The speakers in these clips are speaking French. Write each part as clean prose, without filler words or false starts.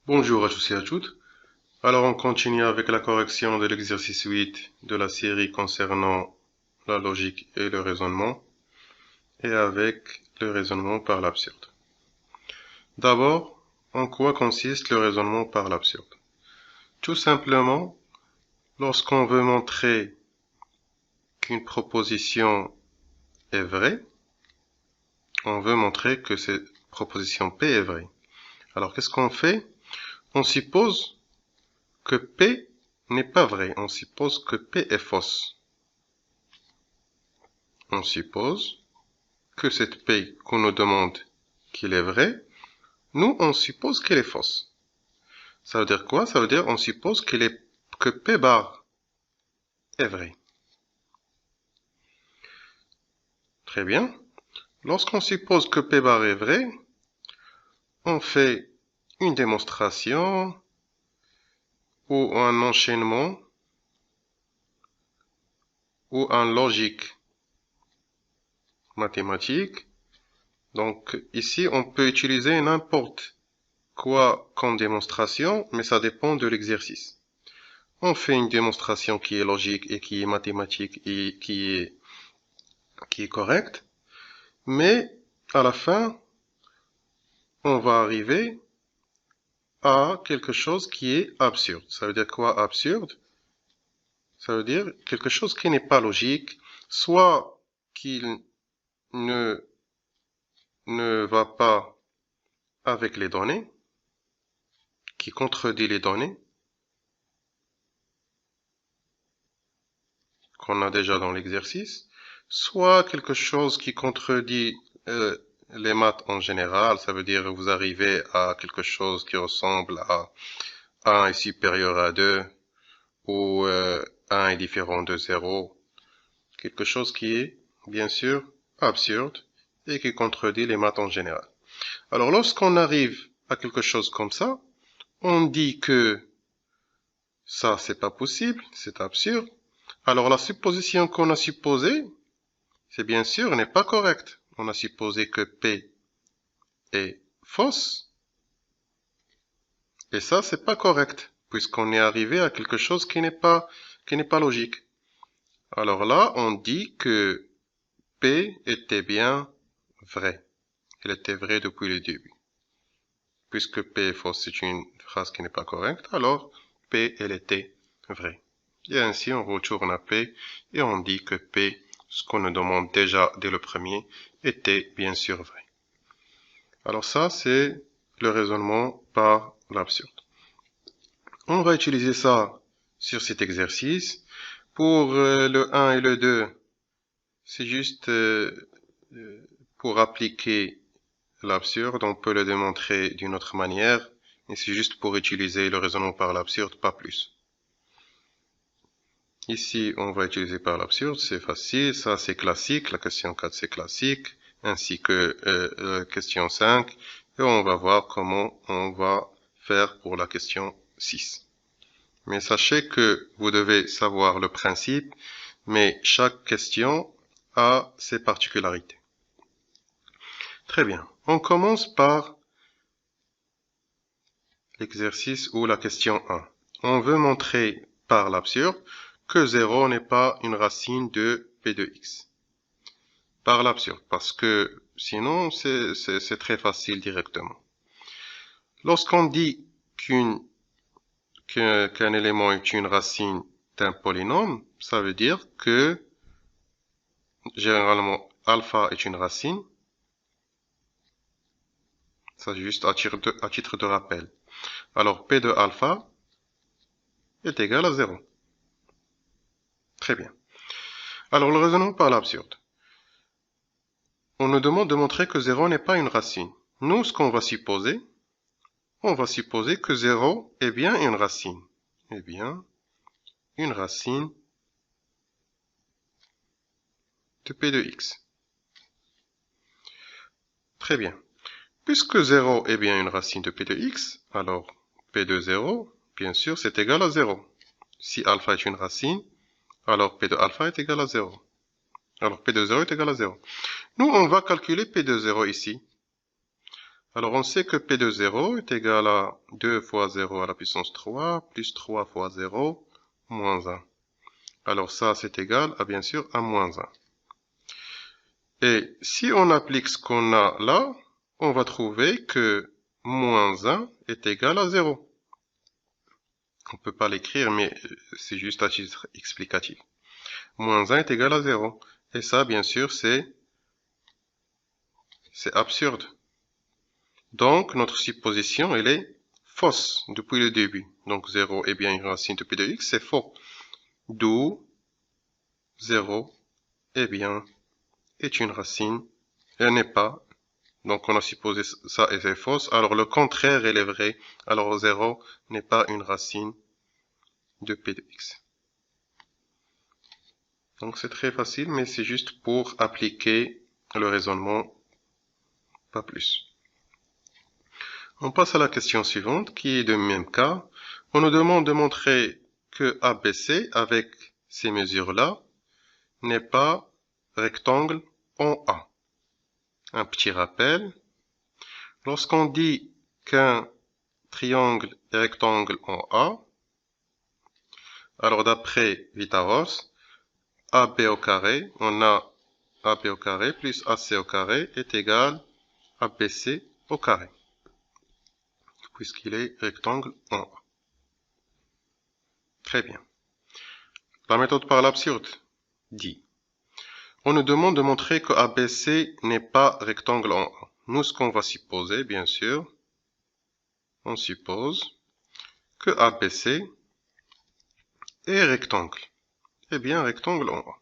Bonjour à tous et à toutes. Alors on continue avec la correction de l'exercice 8 de la série concernant la logique et le raisonnement, et avec le raisonnement par l'absurde. D'abord, en quoi consiste le raisonnement par l'absurde? Tout simplement, lorsqu'on veut montrer qu'une proposition est vraie, on veut montrer que cette proposition P est vraie. Alors qu'est-ce qu'on fait? On suppose que P n'est pas vrai, on suppose que P est fausse. On suppose que cette P qu'on nous demande qu'il est vrai, nous on suppose qu'elle est fausse. Ça veut dire quoi? Ça veut dire on suppose que P bar est vrai. Très bien. Lorsqu'on suppose que P bar est vrai, on fait une démonstration ou un enchaînement ou un logique mathématique. Donc ici, on peut utiliser n'importe quoi comme démonstration, mais ça dépend de l'exercice. On fait une démonstration qui est logique et qui est mathématique et qui est correcte, mais à la fin, on va arriver à quelque chose qui est absurde. Ça veut dire quoi absurde? Ça veut dire quelque chose qui n'est pas logique, soit qu'il ne, ne va pas avec les données, qui contredit les données qu'on a déjà dans l'exercice, soit quelque chose qui contredit les maths en général, ça veut dire vous arrivez à quelque chose qui ressemble à 1 est supérieur à 2 ou 1 est différent de 0, quelque chose qui est bien sûr absurde et qui contredit les maths en général. Alors lorsqu'on arrive à quelque chose comme ça, on dit que ça c'est pas possible, c'est absurde. Alors la supposition qu'on a supposée, c'est bien sûr n'est pas correcte. On a supposé que P est fausse, et ça c'est pas correct, puisqu'on est arrivé à quelque chose qui n'est pas logique. Alors là, on dit que P était bien vrai. Elle était vraie depuis le début. Puisque P est fausse, c'est une phrase qui n'est pas correcte, alors P, elle était vraie. Et ainsi, on retourne à P et on dit que P, ce qu'on nous demande déjà dès le premier, était bien sûr vrai. Alors ça, c'est le raisonnement par l'absurde. On va utiliser ça sur cet exercice. Pour le 1 et le 2, c'est juste pour appliquer l'absurde, on peut le démontrer d'une autre manière, et c'est juste pour utiliser le raisonnement par l'absurde, pas plus. Ici, on va utiliser par l'absurde, c'est facile, ça c'est classique, la question 4 c'est classique, ainsi que la question 5, et on va voir comment on va faire pour la question 6. Mais sachez que vous devez savoir le principe, mais chaque question a ses particularités. Très bien. On commence par l'exercice ou la question 1. On veut montrer par l'absurde que 0 n'est pas une racine de p de x. Par l'absurde, parce que sinon c'est très facile directement. Lorsqu'on dit qu'un élément est une racine d'un polynôme, ça veut dire que généralement alpha est une racine. Ça juste à titre de rappel. Alors P de alpha est égal à 0. Très bien. Alors le raisonnement par l'absurde. On nous demande de montrer que 0 n'est pas une racine. Nous, ce qu'on va supposer, on va supposer que 0 est bien une racine. Eh bien, une racine de P de x. Très bien. Puisque 0 est bien une racine de P de x, alors P de 0, bien sûr, c'est égal à 0. Si alpha est une racine, alors P de alpha est égal à 0. Alors P de 0 est égal à 0. Nous, on va calculer P de 0 ici. Alors, on sait que P de 0 est égal à 2 fois 0 à la puissance 3, plus 3 fois 0, moins 1. Alors ça, c'est égal à, bien sûr, à moins 1. Et si on applique ce qu'on a là, on va trouver que moins 1 est égal à 0. On ne peut pas l'écrire, mais c'est juste à titre explicatif. Moins 1 est égal à 0. Et ça, bien sûr, c'est absurde. Donc, notre supposition, elle est fausse depuis le début. Donc, 0 est bien une racine de p de x, c'est faux. D'où 0 est bien est une racine, elle n'est pas. Donc, on a supposé ça et c'est fausse. Alors, le contraire, elle est vrai. Alors, 0 n'est pas une racine de p de x. Donc, c'est très facile, mais c'est juste pour appliquer le raisonnement, pas plus. On passe à la question suivante, qui est de même cas. On nous demande de montrer que ABC, avec ces mesures-là, n'est pas rectangle en A. Un petit rappel. Lorsqu'on dit qu'un triangle est rectangle en A, alors d'après Pythagore, AB au carré, on a AB au carré plus AC au carré est égal à BC au carré, puisqu'il est rectangle en A. Très bien. La méthode par l'absurde dit, on nous demande de montrer que ABC n'est pas rectangle en A. Nous, ce qu'on va supposer, bien sûr, on suppose que ABC est rectangle. Eh bien, rectangle en A.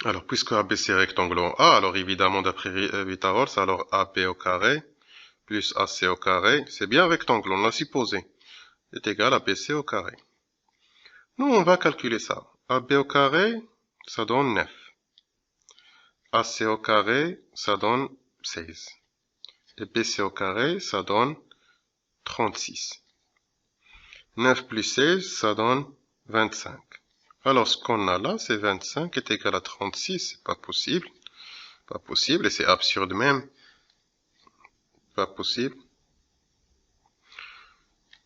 Alors, puisque ABC est rectangle en A, alors évidemment, d'après Pythagore, alors AB au carré plus AC au carré, c'est bien rectangle, on l'a supposé, est égal à BC au carré. Nous, on va calculer ça. AB au carré, ça donne 9. AC au carré, ça donne 16. Et BC au carré, ça donne 36. 9 plus 16, ça donne 25. Alors, ce qu'on a là, c'est 25 est égal à 36. C'est pas possible. Pas possible, et c'est absurde même. Pas possible.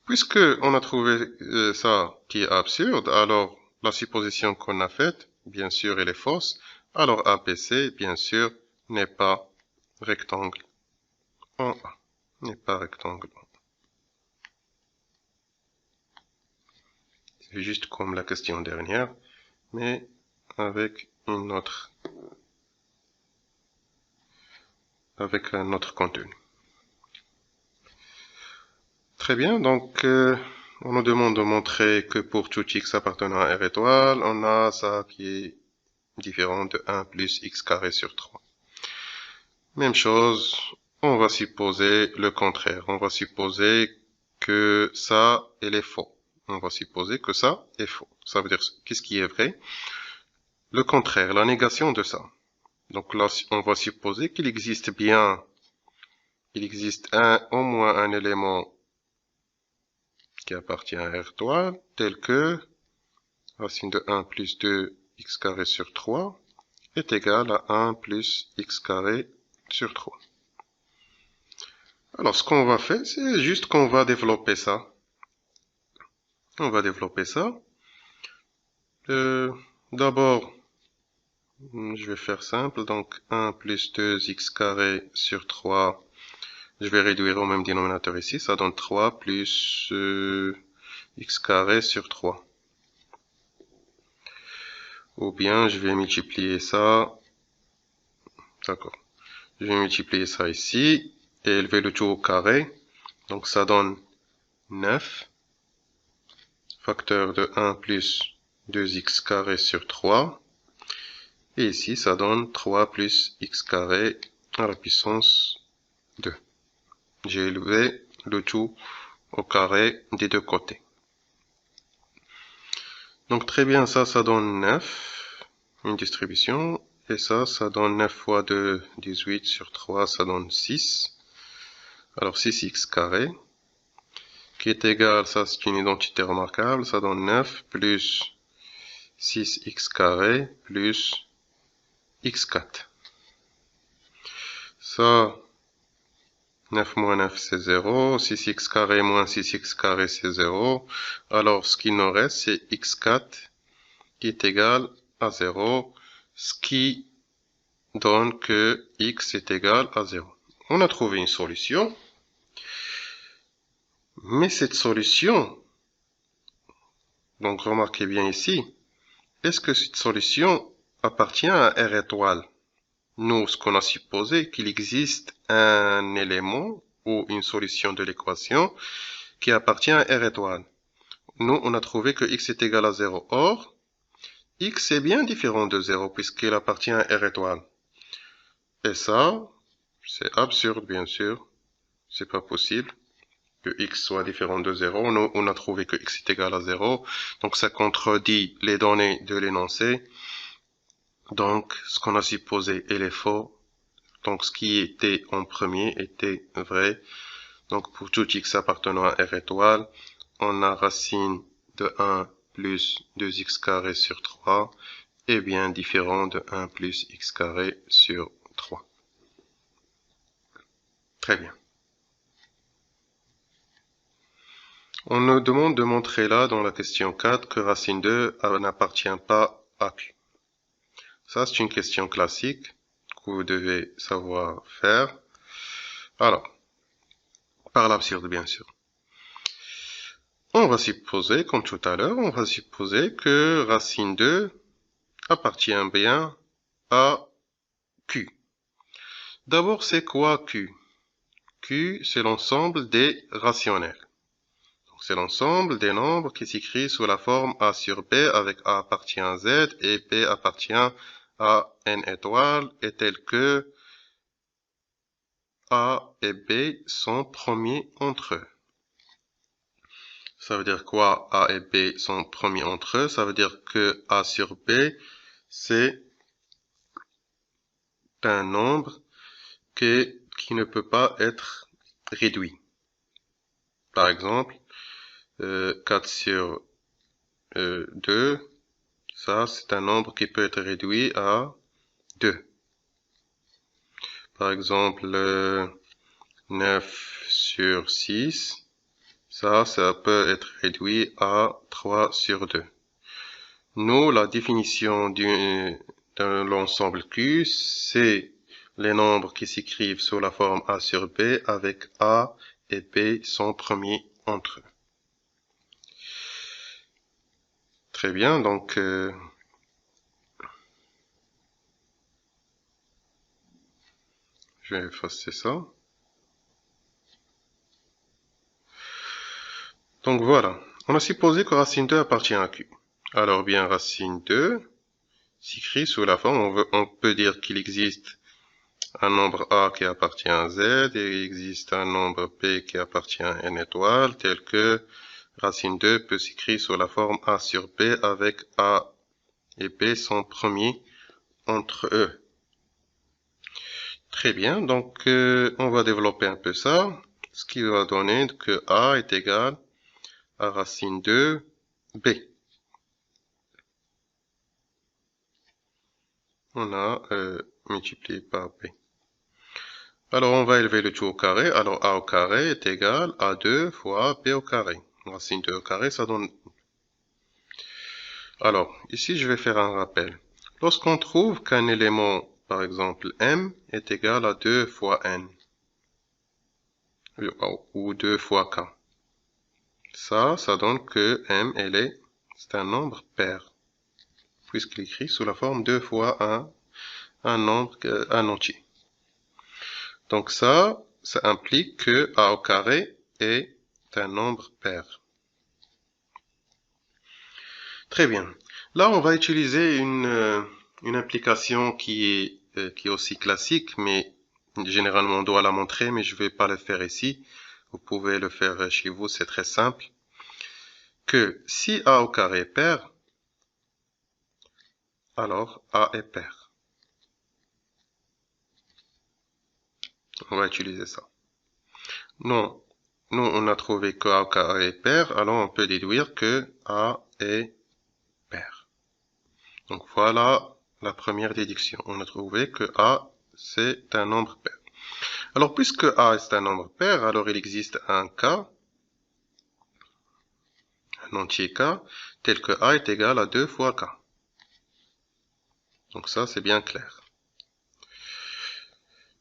Puisque on a trouvé ça qui est absurde, alors la supposition qu'on a faite, bien sûr, elle est fausse. Alors ABC, bien sûr, n'est pas rectangle en A. N'est pas rectangle en A. C'est juste comme la question dernière, mais avec un autre contenu. Très bien, donc on nous demande de montrer que pour tout x appartenant à R étoile, on a ça qui est différent de 1 plus x carré sur 3. Même chose, on va supposer le contraire. On va supposer que ça, elle est faux. On va supposer que ça est faux. Ça veut dire, qu'est-ce qui est vrai? Le contraire, la négation de ça. Donc là, on va supposer qu'il existe bien, il existe au moins un élément qui appartient à R étoile, tel que racine de 1 plus 2 x carré sur 3 est égal à 1 plus x carré sur 3. Alors, ce qu'on va faire, c'est juste qu'on va développer ça. On va développer ça. D'abord, je vais faire simple. Donc, 1 plus 2 x carré sur 3. Je vais réduire au même dénominateur ici. Ça donne 3 plus x carré sur 3. Ou bien, je vais multiplier ça. D'accord. Je vais multiplier ça ici. Et élever le tout au carré. Donc, ça donne 9. Facteur de 1 plus 2x carré sur 3. Et ici, ça donne 3 plus x carré à la puissance 2. J'ai élevé le tout au carré des deux côtés. Donc très bien, ça donne 9, une distribution. Et ça donne 9 fois 2, 18 sur 3, ça donne 6. Alors 6x carré, qui est égal, ça c'est une identité remarquable, ça donne 9 plus 6x carré plus x4. Ça, 9 moins 9, c'est 0. 6x carré moins 6x carré, c'est 0. Alors, ce qui nous reste, c'est x4 qui est égal à 0, ce qui donne que x est égal à 0. On a trouvé une solution, mais cette solution, donc remarquez bien ici, est-ce que cette solution appartient à R étoile? Nous, ce qu'on a supposé, qu'il existe un élément ou une solution de l'équation qui appartient à R étoile. Nous, on a trouvé que x est égal à 0. Or, x est bien différent de 0 puisqu'il appartient à R étoile. Et ça, c'est absurde, bien sûr. C'est pas possible que x soit différent de 0. Nous, on a trouvé que x est égal à 0. Donc, ça contredit les données de l'énoncé. Donc, ce qu'on a supposé, il est faux. Donc, ce qui était en premier était vrai. Donc, pour tout x appartenant à R étoile, on a racine de 1 plus 2x carré sur 3 est bien différent de 1 plus x carré sur 3. Très bien. On nous demande de montrer là, dans la question 4, que racine 2 n'appartient pas à Q. Ça, c'est une question classique que vous devez savoir faire. Alors, par l'absurde, bien sûr. On va supposer, comme tout à l'heure, on va supposer que racine 2 appartient bien à Q. D'abord, c'est quoi Q? Q, c'est l'ensemble des rationnels. C'est l'ensemble des nombres qui s'écrit sous la forme A sur B avec A appartient à Z et B appartient à N étoile et tel que A et B sont premiers entre eux. Ça veut dire quoi? A et B sont premiers entre eux. Ça veut dire que A sur B, c'est un nombre qui ne peut pas être réduit. Par exemple, 4 sur 2, ça c'est un nombre qui peut être réduit à 2. Par exemple, 9 sur 6, ça peut être réduit à 3 sur 2. Nous, la définition de l'ensemble Q, c'est les nombres qui s'écrivent sous la forme A sur B avec A et B sont premiers entre eux. Très bien, donc je vais effacer ça. Donc voilà, on a supposé que racine 2 appartient à Q. Alors bien, racine 2 s'écrit sous la forme, on peut dire qu'il existe un nombre A qui appartient à Z et il existe un nombre P qui appartient à N étoile, tel que racine 2 peut s'écrire sous la forme A sur B avec A et B sont premiers entre eux. Très bien, donc on va développer un peu ça, ce qui va donner que A est égal à racine 2 B. On a multiplié par B. Alors on va élever le tout au carré, alors A au carré est égal à 2 fois B au carré. Racine 2 au carré, ça donne... Alors, ici je vais faire un rappel. Lorsqu'on trouve qu'un élément, par exemple M, est égal à 2 fois N, ou 2 fois K, ça donne que M, c'est un nombre pair, puisqu'il est écrit sous la forme 2 fois un nombre, un entier. Donc ça implique que A au carré est un nombre pair. Très bien. Là, on va utiliser une application qui est aussi classique, mais généralement on doit la montrer, mais je ne vais pas le faire ici. Vous pouvez le faire chez vous, c'est très simple. Que si A au carré est pair, alors A est pair. On va utiliser ça. Non, nous on a trouvé que A au carré est pair, alors on peut déduire que A est pair. Donc voilà la première déduction. On a trouvé que A c'est un nombre pair. Alors, puisque A est un nombre pair, alors il existe un cas, un entier K, tel que A est égal à 2 fois K. Donc ça, c'est bien clair.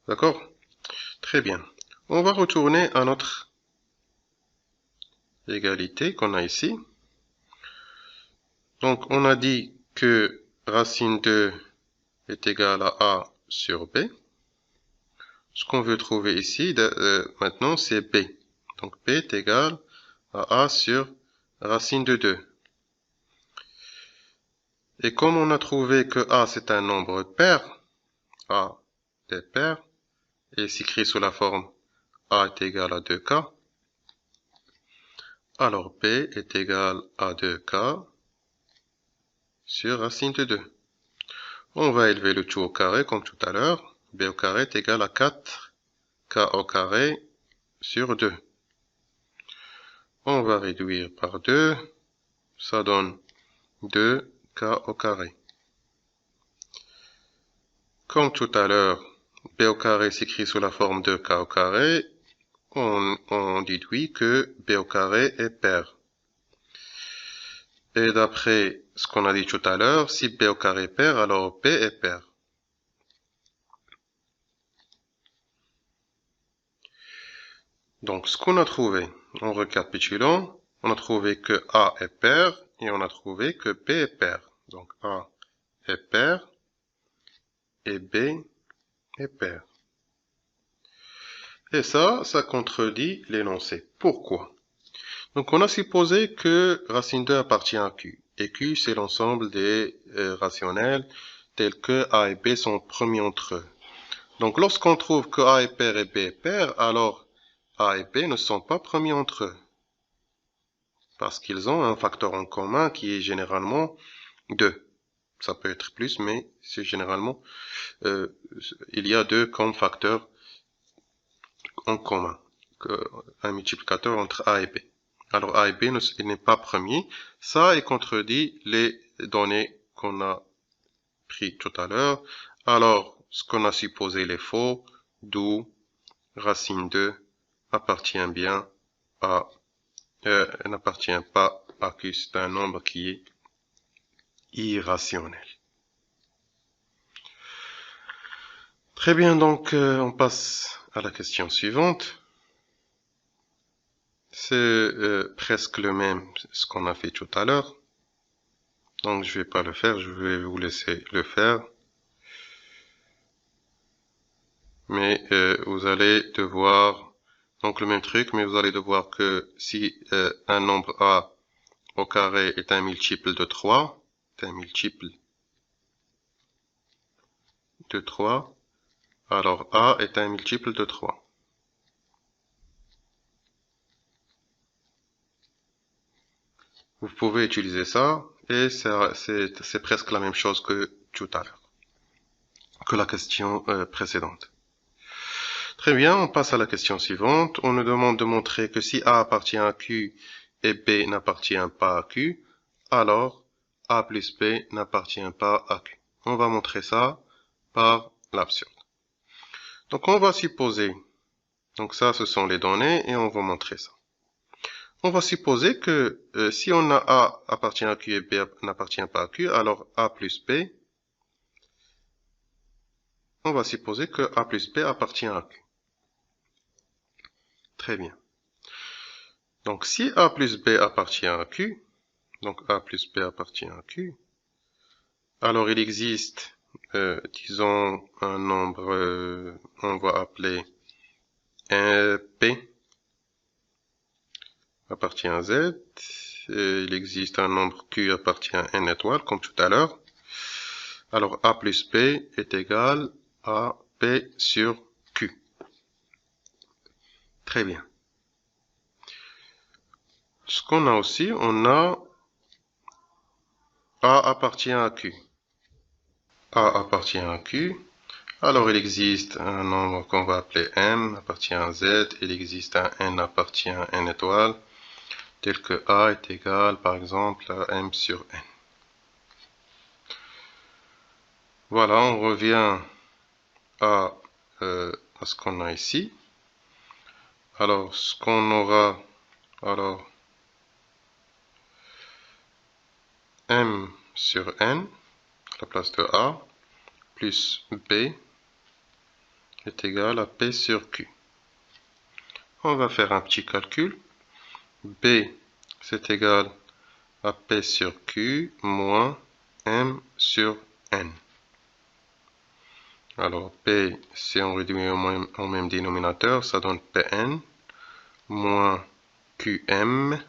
D'accord? Très bien. On va retourner à notre égalité qu'on a ici. Donc, on a dit que racine 2 est égale à A sur B. Ce qu'on veut trouver ici, maintenant, c'est B. Donc, B est égal à A sur racine de 2. Et comme on a trouvé que A, c'est un nombre pair, A est pair, et s'écrit sous la forme A est égal à 2K, alors B est égal à 2K sur racine de 2. On va élever le tout au carré comme tout à l'heure. B au carré est égal à 4K au carré sur 2. On va réduire par 2. Ça donne 2K au carré. Comme tout à l'heure, B au carré s'écrit sous la forme de K au carré. On déduit que B au carré est pair. Et d'après ce qu'on a dit tout à l'heure, si B au carré est pair, alors B est pair. Donc, ce qu'on a trouvé, en récapitulant, on a trouvé que A est pair et on a trouvé que B est pair. Donc, A est pair et B est pair. Et ça contredit l'énoncé. Pourquoi? Donc, on a supposé que racine 2 appartient à Q. Et Q, c'est l'ensemble des rationnels tels que A et B sont premiers entre eux. Donc, lorsqu'on trouve que A est pair et B est pair, alors A et B ne sont pas premiers entre eux. Parce qu'ils ont un facteur en commun qui est généralement 2. Ça peut être plus, mais c'est généralement, il y a 2 comme facteurs en commun. Un multiplicateur entre A et B. Alors A et B n'est pas premier. Ça est contredit les données qu'on a pris tout à l'heure. Alors, ce qu'on a supposé est faux, d'où racine 2 appartient bien à, n'appartient pas à Q. C'est un nombre qui est irrationnel. Très bien, donc on passe à la question suivante. C'est presque le même ce qu'on a fait tout à l'heure. Donc je vais pas le faire, je vais vous laisser le faire. Mais vous allez devoir, donc le même truc, mais vous allez devoir que si un nombre A au carré est un multiple de 3, c'est un multiple de 3, alors A est un multiple de 3. Vous pouvez utiliser ça, et c'est presque la même chose que tout à l'heure, que la question précédente. Très bien, on passe à la question suivante. On nous demande de montrer que si A appartient à Q et B n'appartient pas à Q, alors A plus B n'appartient pas à Q. On va montrer ça par l'absurde. Donc on va supposer, donc ça ce sont les données et on va montrer ça. On va supposer que si on a A appartient à Q et B n'appartient pas à Q, alors A plus B, on va supposer que A plus B appartient à Q. Très bien. Donc si A plus B appartient à Q, donc A plus B appartient à Q, alors il existe, disons, un nombre, on va appeler P appartient à Z, et il existe un nombre Q appartient à N étoile, comme tout à l'heure. Alors A plus B est égal à P sur Q. Très bien. Ce qu'on a aussi, on a A appartient à Q. A appartient à Q. Alors il existe un nombre qu'on va appeler M appartient à Z. Il existe un N appartient à N étoile, tel que A est égal par exemple à M sur N. Voilà, on revient à à ce qu'on a ici. Alors, ce qu'on aura, alors, M sur N, à la place de A, plus B, est égal à P sur Q. On va faire un petit calcul. B, c'est égal à P sur Q moins M sur N. Alors, P, si on réduit au même dénominateur, ça donne Pn moins Qm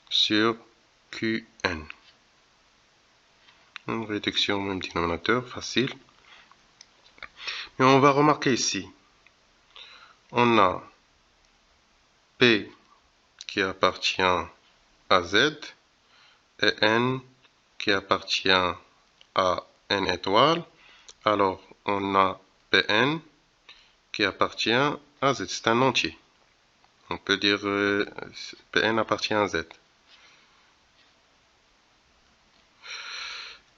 sur Qn. Une réduction au même dénominateur, facile. Mais on va remarquer ici, on a P qui appartient à Z et N qui appartient à N étoile. Alors, on a Pn qui appartient à Z. C'est un entier. On peut dire Pn appartient à Z.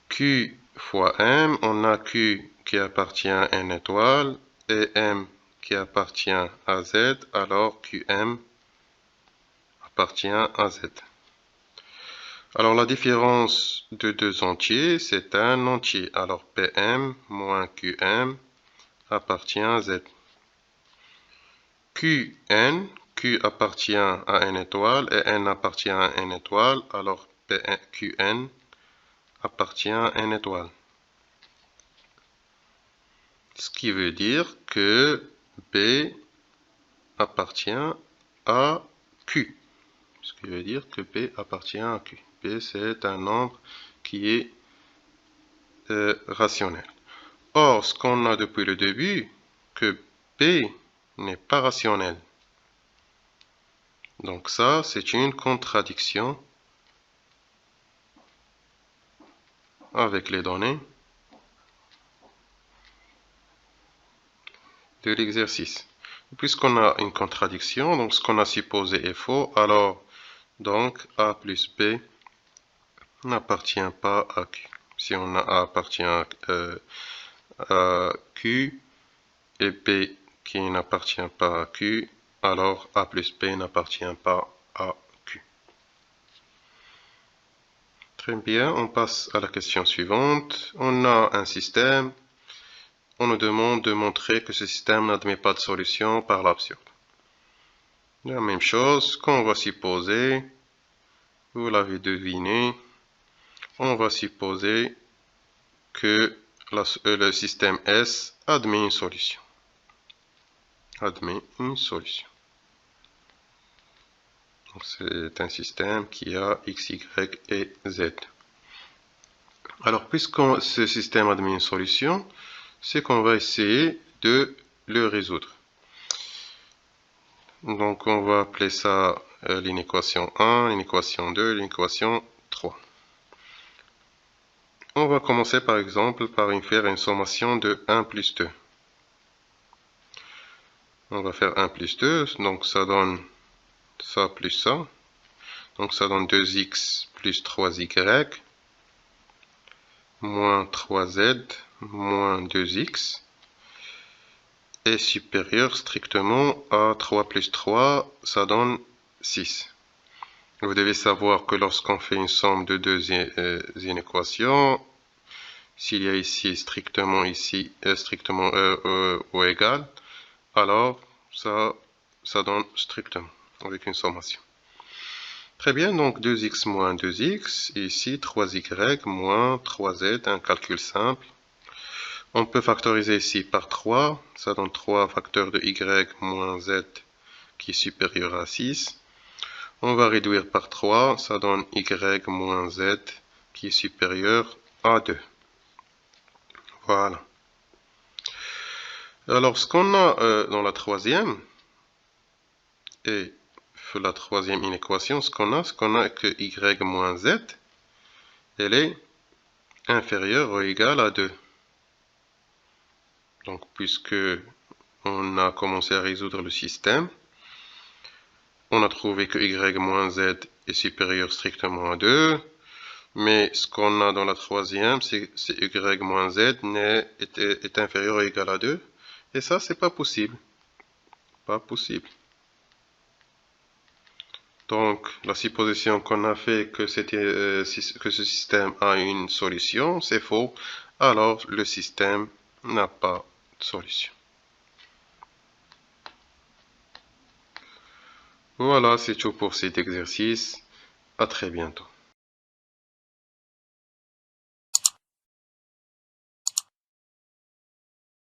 Q fois M, on a Q qui appartient à N étoile et M qui appartient à Z, alors Qm appartient à Z. Alors la différence de deux entiers, c'est un entier. Alors Pm moins Qm appartient à Z. Qn, Q appartient à N étoile et N appartient à N étoile, alors Qn appartient à N étoile. Ce qui veut dire que B appartient à Q. Ce qui veut dire que B appartient à Q. B, c'est un nombre qui est rationnel. Or, ce qu'on a depuis le début, que B n'est pas rationnel. Donc ça, c'est une contradiction avec les données de l'exercice. Puisqu'on a une contradiction, donc ce qu'on a supposé est faux, alors donc A plus B n'appartient pas à Q. Si on a A appartient à Q et B qui n'appartient pas à Q, alors A plus B n'appartient pas à Q. Très bien, on passe à la question suivante. On a un système. On nous demande de montrer que ce système n'admet pas de solution par l'absurde. La même chose qu'on va supposer, vous l'avez deviné, on va supposer que le système S admet une solution. Admet une solution. C'est un système qui a x, y et z. Alors, puisque ce système admet une solution, c'est qu'on va essayer de le résoudre. Donc, on va appeler ça l'inéquation 1, l'inéquation 2, l'inéquation 3. On va commencer par exemple par faire une sommation de 1 plus 2. On va faire 1 plus 2, donc ça donne ça plus ça. Donc ça donne 2x plus 3y moins 3z moins 2x est supérieur strictement à 3 plus 3, ça donne 6. Vous devez savoir que lorsqu'on fait une somme de deux inéquations, s'il y a ici strictement ou égal, alors ça donne strictement avec une sommation. Très bien, donc 2x moins 2x, et ici 3y moins 3z, un calcul simple. On peut factoriser ici par 3, ça donne 3 facteurs de y moins z qui est supérieur à 6. On va réduire par 3, ça donne y moins z qui est supérieur à 2. Voilà. Alors, ce qu'on a dans la troisième, et la troisième inéquation, ce qu'on a que y moins z, elle est inférieure ou égale à 2. Donc, puisque on a commencé à résoudre le système, on a trouvé que y moins z est supérieur strictement à 2, mais ce qu'on a dans la troisième, c'est y moins z est inférieur ou égal à 2, Et ça, c'est pas possible. Pas possible. Donc, la supposition qu'on a fait que ce système a une solution, c'est faux. Alors, le système n'a pas de solution. Voilà, c'est tout pour cet exercice. À très bientôt.